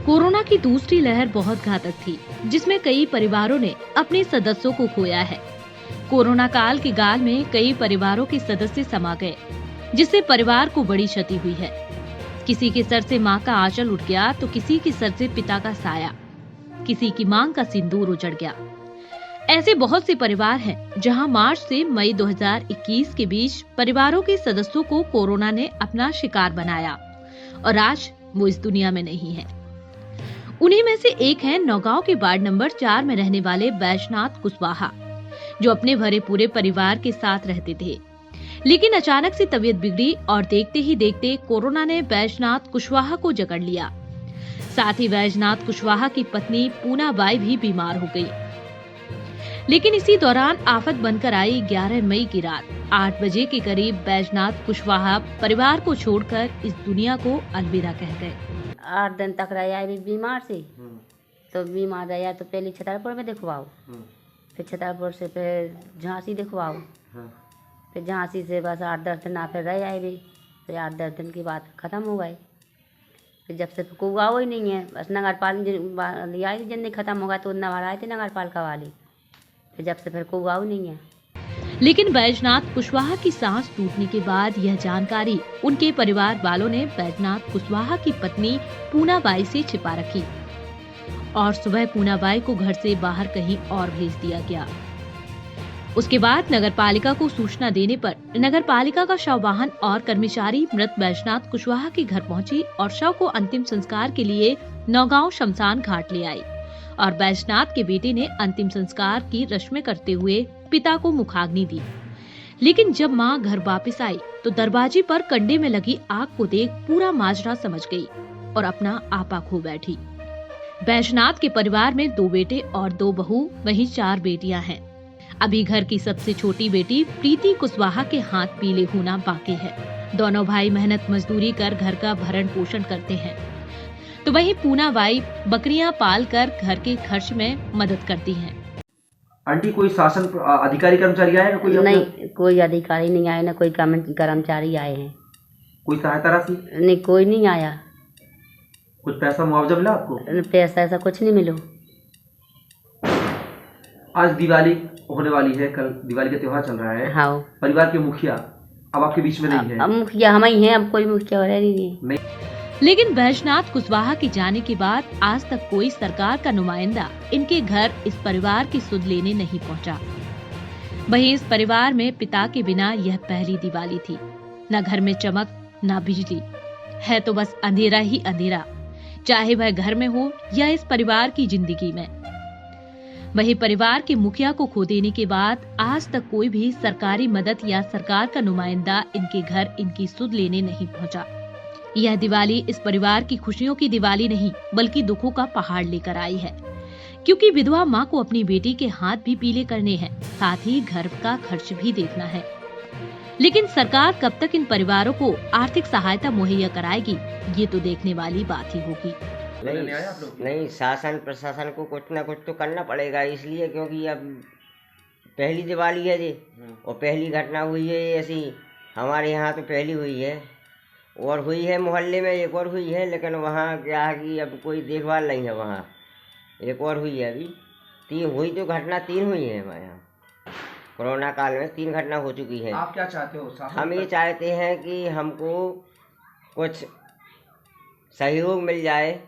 Corona की दूसरी लहर बहुत घातक थी, जिसमें कई परिवारों ने अपने सदस्यों को खोया है। कोरोना काल के गाल में कई परिवारों के सदस्य समा गए, जिससे परिवार को बड़ी क्षति हुई है। किसी के सर से मां का आंचल उठ गया तो किसी के सर से पिता का साया, किसी की मांग का सिंदूर उजड़ गया। ऐसे बहुत से परिवार हैं जहां मार्च से मई 2021 के बीच परिवारों के सदस्यों को कोरोना ने अपना शिकार बनाया और आज वो इस दुनिया में नहीं है। उन्हीं में से एक है नौगांव के वार्ड नंबर 4 में रहने वाले बैजनाथ कुशवाहा, जो अपने भरे पूरे परिवार के साथ रहते थे। लेकिन अचानक से तबीयत बिगड़ी और देखते ही देखते कोरोना ने बैजनाथ कुशवाहा को जकड़ लिया। साथ ही बैजनाथ कुशवाहा की पत्नी पूनाबाई भी बीमार हो गई। लेकिन इसी दौरान आफत बनकर आई 11 मई की रात 8 बजे के करीब बैजनाथ कुशवाहा परिवार को छोड़कर इस दुनिया को अलविदा कह गए। 8 दिन तक रहा है बीमार से। तो बीमार रहा तो पहले छतरपुर में दिखवाओ, फिर छतरपुर से फिर झांसी दिखवाओ, फिर झांसी से बस 8-10 दिन फिर रह आए भी। फिर 8-10 दिन के बाद ख़त्म हो गए। फिर जब से कोई आओ ही नहीं है, बस नगर पालिका आई जल्दी ख़त्म हो गया तो नगर आए थे नगर पालिका वाले। फिर जब से फिर कोई आओ नहीं है। लेकिन बैजनाथ कुशवाहा की सांस टूटने के बाद यह जानकारी उनके परिवार वालों ने बैजनाथ कुशवाहा की पत्नी पूनाबाई से छिपा रखी और सुबह पूनाबाई को घर से बाहर कहीं और भेज दिया गया। उसके बाद नगरपालिका को सूचना देने पर नगरपालिका का शव वाहन और कर्मचारी मृत बैजनाथ कुशवाहा के घर पहुंची और शव को अंतिम संस्कार के लिए नौगांव शमशान घाट ले आई और बैजनाथ के बेटे ने अंतिम संस्कार की रस्में करते हुए पिता को मुखाग्नि दी। लेकिन जब मां घर वापस आई तो दरवाजे पर कंडे में लगी आग को देख पूरा माजरा समझ गई और अपना आपा खो बैठी। बैजनाथ के परिवार में 2 बेटे और 2 बहू, वहीं 4 बेटियां हैं। अभी घर की सबसे छोटी बेटी प्रीति कुशवाहा के हाथ पीले होना बाकी है। दोनों भाई मेहनत मजदूरी कर घर का भरण पोषण करते हैं, तो वहीं पूनाबाई बकरियां पाल कर घर के खर्च में मदद करती हैं। आंटी कोई शासन अधिकारी कर्मचारी आए ना? नहीं, कोई अधिकारी नहीं आए, ना कोई कर्मचारी आए हैं। कोई सहायता राशि? नहीं, कोई नहीं आया। कुछ पैसा मुआवजा मिला आपको? पैसा ऐसा कुछ नहीं मिलो। आज दिवाली होने वाली है, कल दिवाली का त्योहार चल रहा है। हाँ। परिवार के मुखिया अब आपके बीच में नहीं है। अब मुखिया हम ही हैं, अब कोई मुखिया रह नहीं। लेकिन बैजनाथ कुशवाहा के जाने के बाद आज तक कोई सरकार का नुमाइंदा इनके घर इस परिवार की सुध लेने नहीं पहुंचा। वहीं इस परिवार में पिता के बिना यह पहली दिवाली थी। न घर में चमक, न बिजली, है तो बस अंधेरा ही अंधेरा, चाहे वह घर में हो या इस परिवार की जिंदगी में। वहीं परिवार के मुखिया को खो देने के बाद आज तक कोई भी सरकारी मदद या सरकार का नुमाइंदा इनके घर इनकी सुध लेने नहीं पहुंचा। यह दिवाली इस परिवार की खुशियों की दिवाली नहीं बल्कि दुखों का पहाड़ लेकर आई है, क्योंकि विधवा मां को अपनी बेटी के हाथ भी पीले करने हैं, साथ ही घर का खर्च भी देखना है। लेकिन सरकार कब तक इन परिवारों को आर्थिक सहायता मुहैया कराएगी, ये तो देखने वाली बात ही होगी। नहीं, शासन प्रशासन को कुछ ना कुछ तो करना पड़ेगा, इसलिए क्योंकि अब पहली दिवाली है जी और पहली घटना हुई है ऐसी। हमारे यहाँ तो पहली हुई है और हुई है मोहल्ले में एक और हुई है, लेकिन वहाँ क्या है कि अब कोई देखभाल नहीं है। वहाँ एक और हुई है, अभी 3 हुई, तो घटना 3 हुई है हमारे यहाँ। कोरोना काल में 3 घटना हो चुकी है। आप क्या चाहते हो? हम ये चाहते हैं कि हमको कुछ सहयोग मिल जाए